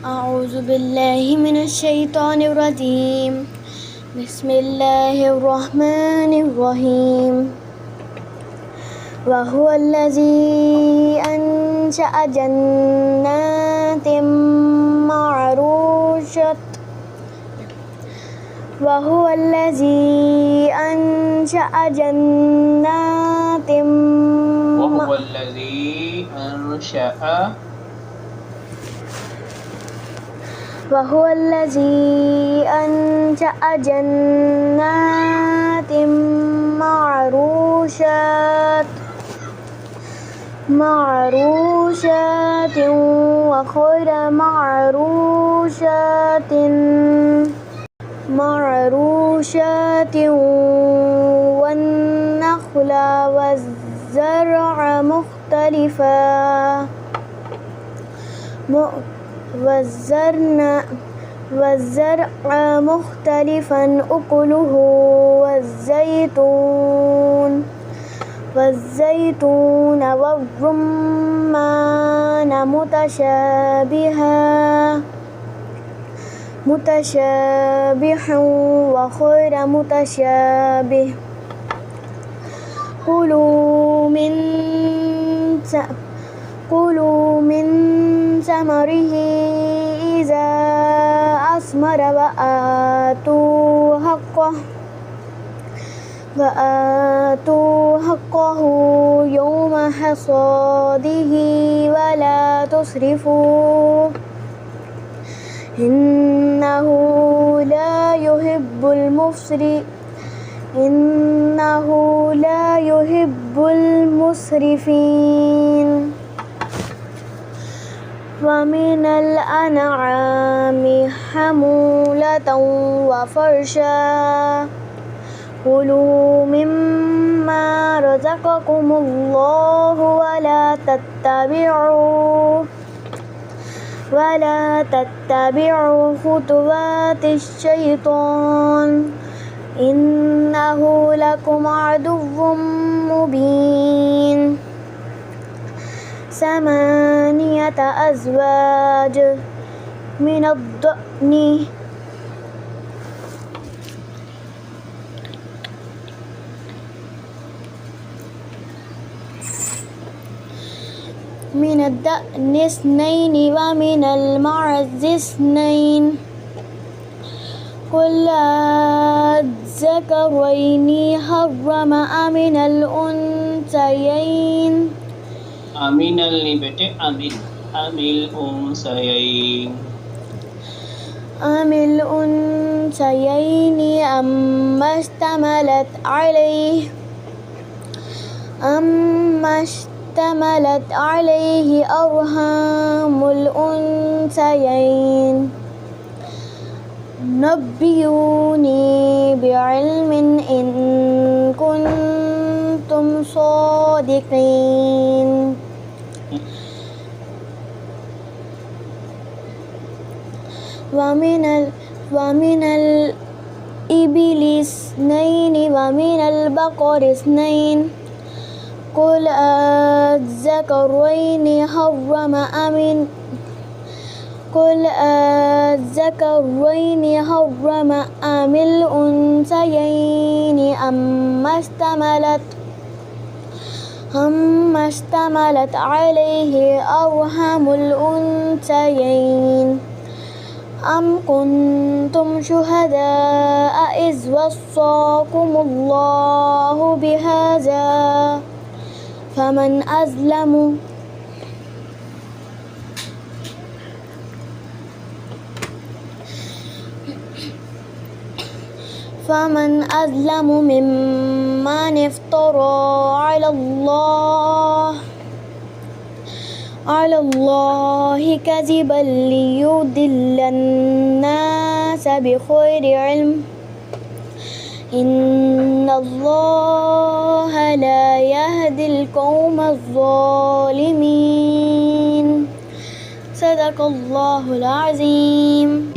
أعوذ بالله من الشيطان الرجيم. بسم الله الرحمن الرحيم. وهو الذي أنشأ جنات معروشات وهو الذي أنشأ جنات وهو الذي أنشأ وهو الذي أنشأ جنات معروشات وغير معروشات والنخل والزرع مختلفا أكله والزيتون والرمان متشابه وغير متشابه. كلوا من ثمره إذا أثمر وآتوا حقه يوم حصاده ولا تسرفوا إنه لا يحب المسرفين. ومن الأنعام حمولة وفرشا كلوا مما رزقكم الله ولا تتبعوا خطوات الشيطان إنه لكم عدو مبين. 8 أزواج من الضأن اثنين ومن المعز اثنين قل الذكرين حرم أم الأنثيين أمين النبت أم الأنثيين أما اشتملت عليه أرحام الأنثيين نبئوني بعلم إن كنتم صادقين. ومن الإبل اثنين ومن البقر اثنين قل الذكرين حرم أم الأنثيين أما اشتملت عليه أرحام الأنثيين أم كنتم شهداء إذ وصاكم الله بهذا فمن أظلم ممن افترى على الله كذبا ليضل الناس بغير علم إن الله لا يهدي القوم الظالمين. صدق الله العظيم.